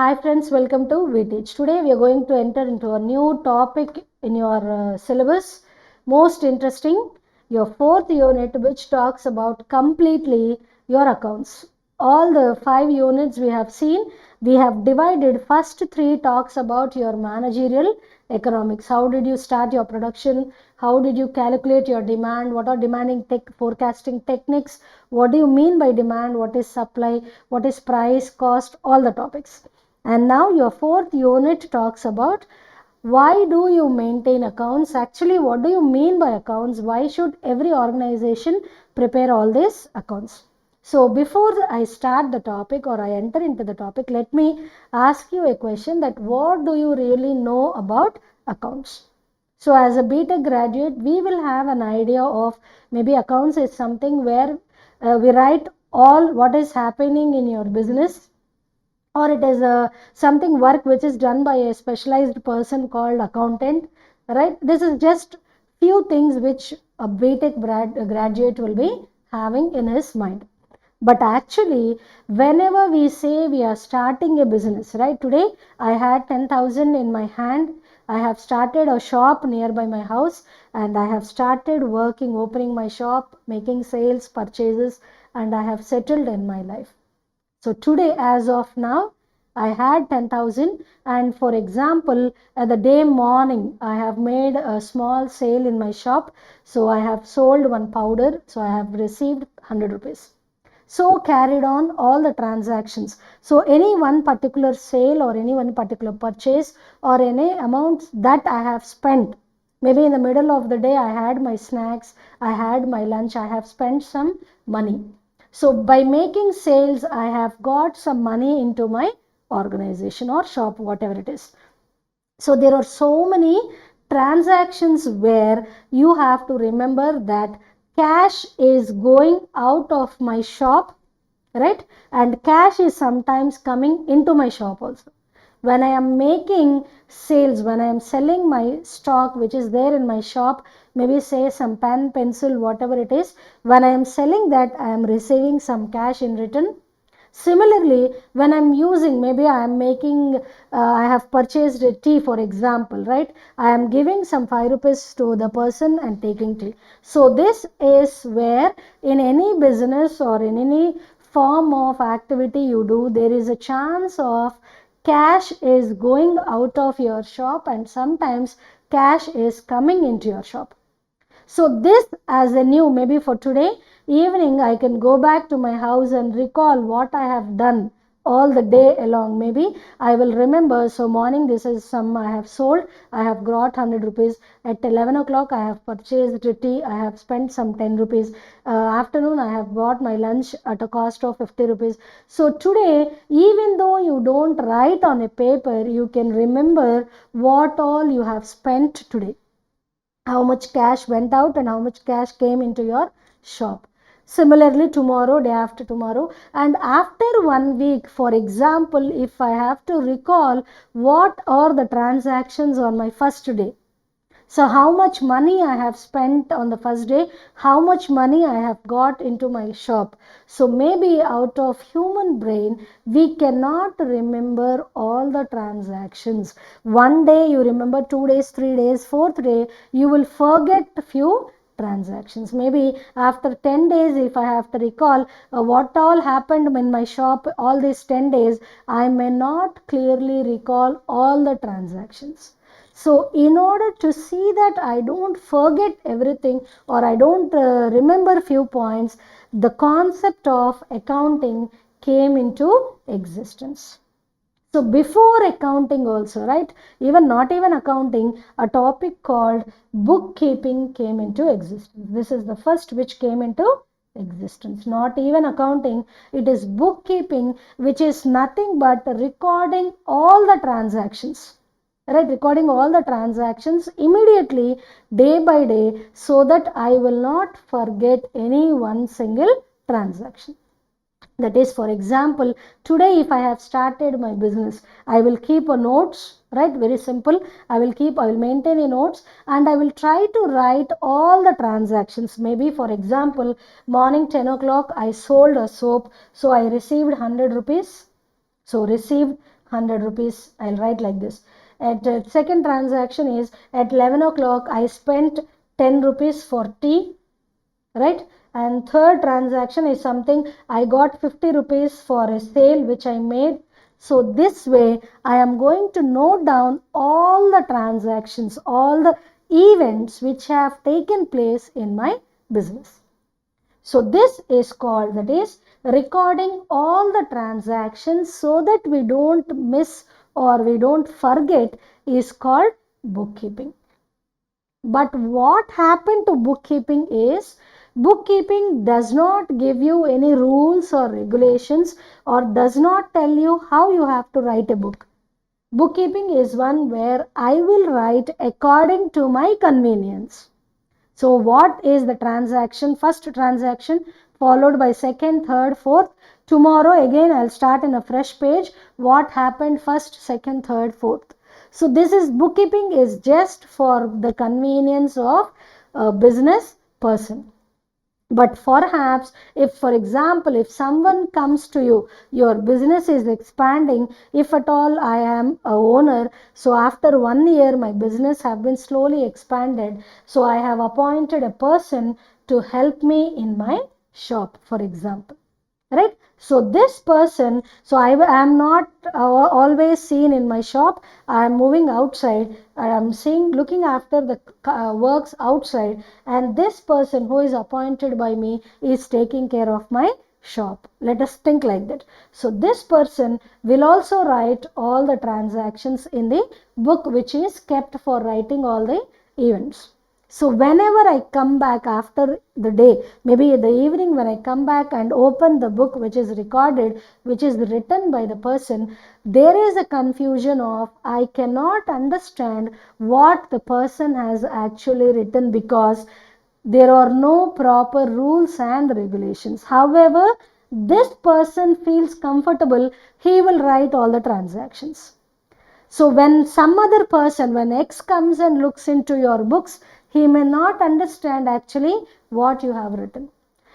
Hi friends, welcome to VTeach. Today we are going to enter into a new topic in your syllabus. Most interesting, your fourth unit, which talks about completely your accounts. All the 5 units we have seen, we have divided. First 3 talks about your managerial economics. How did you start your production? How did you calculate your demand? What are demanding forecasting techniques? What do you mean by demand? What is supply? What is price, cost? All the topics. And now your fourth unit talks about why do you maintain accounts? Actually, what do you mean by accounts? Why should every organization prepare all these accounts? So before I start the topic or I enter into the topic, let me ask you a question that what do you really know about accounts? So as a BTech graduate, we will have an idea of maybe accounts is something where we write all what is happening in your business, or it is something work which is done by a specialized person called accountant, right? This is just few things which a BTech graduate will be having in his mind. But actually, whenever we say we are starting a business, right? Today I had 10,000 in my hand. I have started a shop nearby my house and I have started working, opening my shop, making sales, purchases, and I have settled in my life. So today, as of now, I had 10,000, and for example, at the day morning, I have made a small sale in my shop. So I have sold one powder. So I have received 100 rupees. So carried on all the transactions. So any one particular sale or any one particular purchase or any amount that I have spent, maybe in the middle of the day I had my snacks, I had my lunch, I have spent some money. So by making sales, I have got some money into my organization or shop, whatever it is. So there are so many transactions where you have to remember that cash is going out of my shop, right? And cash is sometimes coming into my shop also. When I am making sales, when I am selling my stock which is there in my shop, maybe say some pen, pencil, whatever it is, when I am selling that, I am receiving some cash in return. Similarly, when I'm using, maybe I am making, I have purchased a tea, for example, right? I am giving some 5 rupees to the person and taking tea. So this is where in any business or in any form of activity you do, there is a chance of cash is going out of your shop and sometimes cash is coming into your shop. So this as a new, maybe for today evening, I can go back to my house and recall what I have done all the day along. Maybe I will remember, so morning this is some I have sold, I have got 100 rupees. At 11 o'clock I have purchased tea, I have spent some 10 rupees. Afternoon I have bought my lunch at a cost of 50 rupees. So today, even though you don't write on a paper, you can remember what all you have spent today, how much cash went out and how much cash came into your shop. Similarly, tomorrow, day after tomorrow, and after 1 week, for example, if I have to recall what are the transactions on my first day. So how much money I have spent on the first day, how much money I have got into my shop. So maybe out of human brain, we cannot remember all the transactions. One day you remember, 2 days, 3 days, fourth day, you will forget few transactions. Maybe after 10 days, if I have to recall what all happened in my shop all these 10 days, I may not clearly recall all the transactions. So in order to see that I don't forget everything or I don't remember few points, the concept of accounting came into existence. So before accounting also, right, even not even accounting, a topic called bookkeeping came into existence. This is the first which came into existence. Not even accounting, it is bookkeeping, which is nothing but recording all the transactions, right? Recording all the transactions immediately, day by day, so that I will not forget any one single transaction. That is, for example, today if I have started my business, I will keep a notes, right? Very simple. I will maintain a notes and I will try to write all the transactions. Maybe for example, morning 10 o'clock I sold a soap, so I received 100 rupees. So received 100 rupees, I'll write like this. At second transaction is at 11 o'clock I spent 10 rupees for tea, right? And third transaction is something I got 50 rupees for a sale which I made. So this way I am going to note down all the transactions, all the events which have taken place in my business. So this is called, that is recording all the transactions so that we don't miss or we don't forget, is called bookkeeping. But what happened to bookkeeping is, bookkeeping does not give you any rules or regulations or does not tell you how you have to write a book. Bookkeeping is one where I will write according to my convenience. So what is the transaction? First transaction followed by second, third, fourth. Tomorrow again I'll start in a fresh page. What happened first, second, third, fourth. So this is, bookkeeping is just for the convenience of a business person. But perhaps if, for example, if someone comes to you, your business is expanding, if at all I am a owner, so after 1 year my business have been slowly expanded, so I have appointed a person to help me in my shop, for example. Right? So this person, so I am not always seen in my shop. I am moving outside. I am seeing, looking after the works outside, and this person who is appointed by me is taking care of my shop. Let us think like that. So this person will also write all the transactions in the book which is kept for writing all the events. So whenever I come back after the day, maybe in the evening when I come back and open the book which is recorded, which is written by the person, there is a confusion of I cannot understand what the person has actually written because there are no proper rules and regulations. However, this person feels comfortable, he will write all the transactions. So when some other person, when X comes and looks into your books, he may not understand actually what you have written.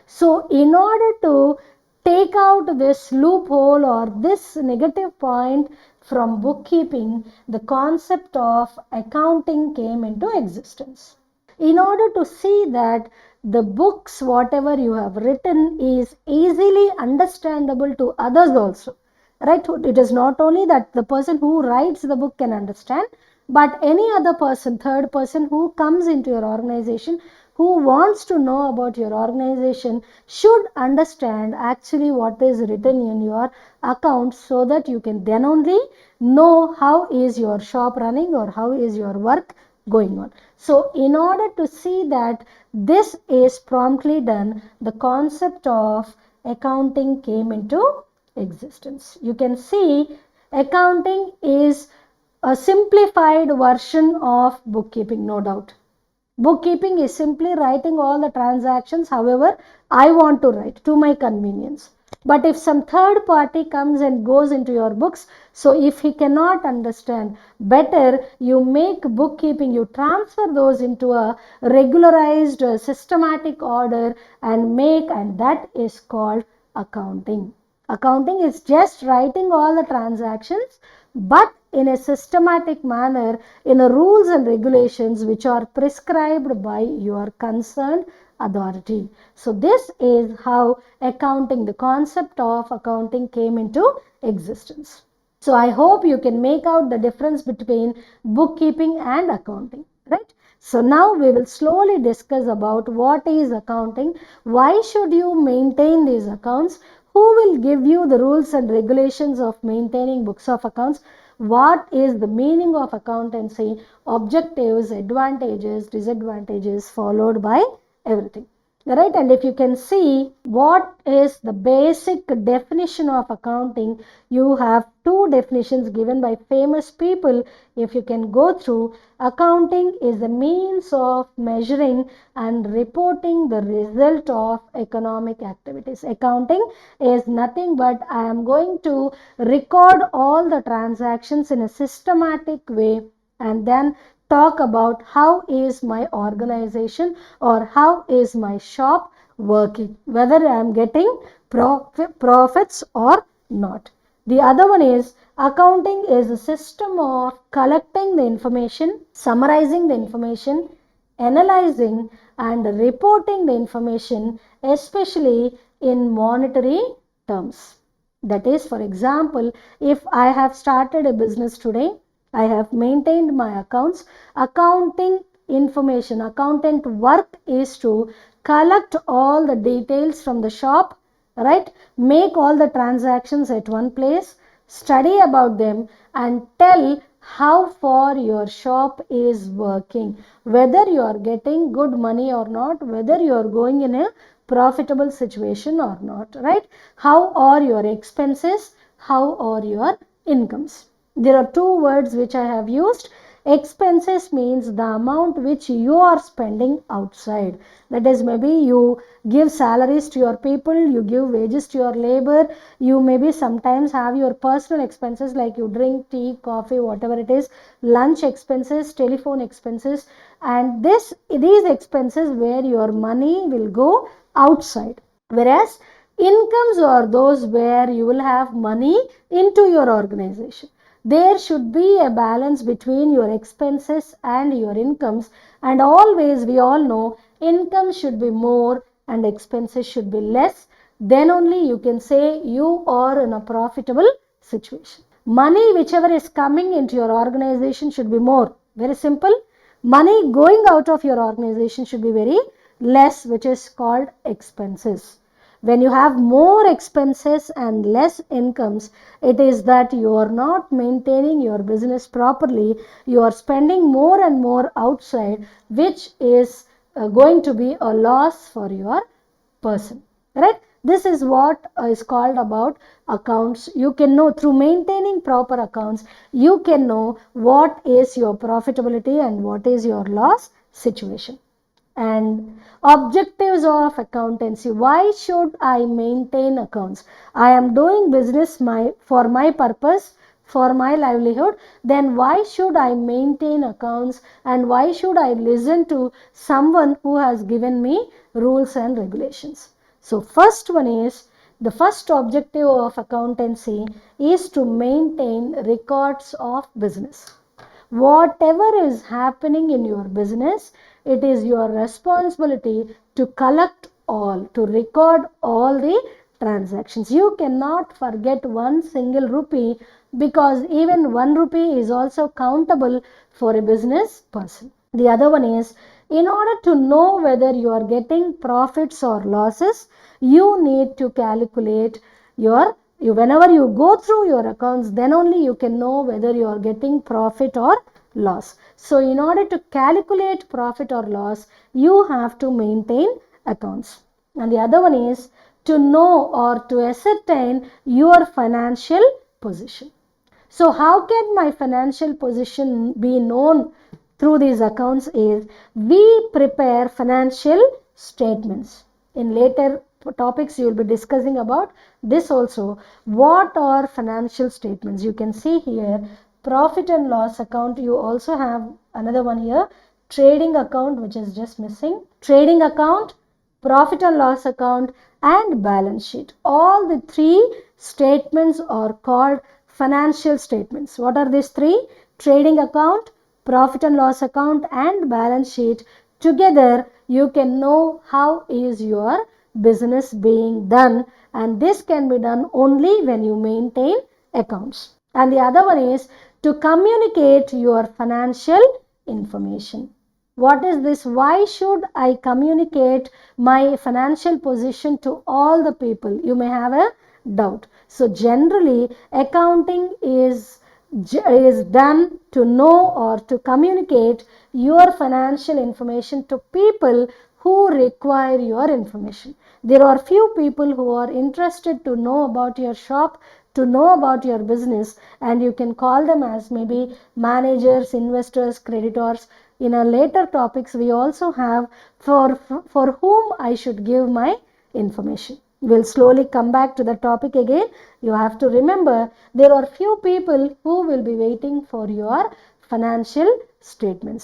So in order to take out this loophole or this negative point from bookkeeping, the concept of accounting came into existence. In order to see that the books, whatever you have written, is easily understandable to others also. Right? It is not only that the person who writes the book can understand, but any other person, third person who comes into your organization, who wants to know about your organization, should understand actually what is written in your account, so that you can then only know how is your shop running or how is your work going on. So in order to see that this is promptly done, the concept of accounting came into existence. You can see accounting is a simplified version of bookkeeping, no doubt. Bookkeeping is simply writing all the transactions however I want to write to my convenience. But if some third party comes and goes into your books, so if he cannot understand, better you make bookkeeping, you transfer those into a regularized systematic order and that is called accounting. Accounting is just writing all the transactions, but in a systematic manner, in a rules and regulations which are prescribed by your concerned authority. So this is how accounting, the concept of accounting, came into existence. So I hope you can make out the difference between bookkeeping and accounting, right? So now we will slowly discuss about what is accounting, why should you maintain these accounts, who will give you the rules and regulations of maintaining books of accounts, what is the meaning of accountancy, objectives, advantages, disadvantages, followed by everything. Right? And if you can see what is the basic definition of accounting, you have two definitions given by famous people. If you can go through, accounting is the means of measuring and reporting the result of economic activities. Accounting is nothing but I am going to record all the transactions in a systematic way and then talk about how is my organization or how is my shop working, whether I am getting profits or not. The other one is Accounting is a system of collecting the information, summarizing the information, analyzing and reporting the information, especially in monetary terms. That is, for example, if I have started a business today, I have maintained my accounts. Accounting information, accountant work is to collect all the details from the shop, right? Make all the transactions at one place, study about them and tell how far your shop is working, whether you are getting good money or not, whether you are going in a profitable situation or not, right? How are your expenses? How are your incomes? There are two words which I have used. Expenses means the amount which you are spending outside. That is, maybe you give salaries to your people, you give wages to your labor, you maybe sometimes have your personal expenses like you drink tea, coffee, whatever it is, lunch expenses, telephone expenses, and these expenses where your money will go outside. Whereas incomes are those where you will have money into your organization. There should be a balance between your expenses and your incomes, and always we all know income should be more and expenses should be less. Then only you can say you are in a profitable situation. Money whichever is coming into your organization should be more. Very simple. Money going out of your organization should be very less, which is called expenses. When you have more expenses and less incomes, it is that you are not maintaining your business properly. You are spending more and more outside, which is going to be a loss for your person, right? This is what is called about accounts. You can know through maintaining proper accounts, you can know what is your profitability and what is your loss situation. And objectives of accountancy. Why should I maintain accounts? I am doing business for my purpose, for my livelihood. Then why should I maintain accounts and why should I listen to someone who has given me rules and regulations? So first one is, the first objective of accountancy is to maintain records of business. Whatever is happening in your business, it is your responsibility to collect all, to record all the transactions. You cannot forget one single rupee, because even 1 rupee is also countable for a business person. The other one is, in order to know whether you are getting profits or losses, you need to calculate whenever you go through your accounts, then only you can know whether you are getting profit or loss. So in order to calculate profit or loss, you have to maintain accounts. And the other one is to know or to ascertain your financial position. So how can my financial position be known through these accounts is, we prepare financial statements. In later topics you will be discussing about this also. What are financial statements? You can see here profit and loss account. You also have another one here, trading account, which is just missing. Trading account, profit and loss account and balance sheet. All the three statements are called financial statements. What are these three? Trading account, profit and loss account and balance sheet. Together you can know how is your business being done, and this can be done only when you maintain accounts. And the other one is to communicate your financial information. What is this? Why should I communicate my financial position to all the people? You may have a doubt. So generally accounting is done to know or to communicate your financial information to people who require your information. There are few people who are interested to know about your shop, to know about your business, and you can call them as maybe managers, investors, creditors. In our later topics we also have for whom I should give my information. We'll slowly come back to the topic again. You have to remember there are few people who will be waiting for your financial statements.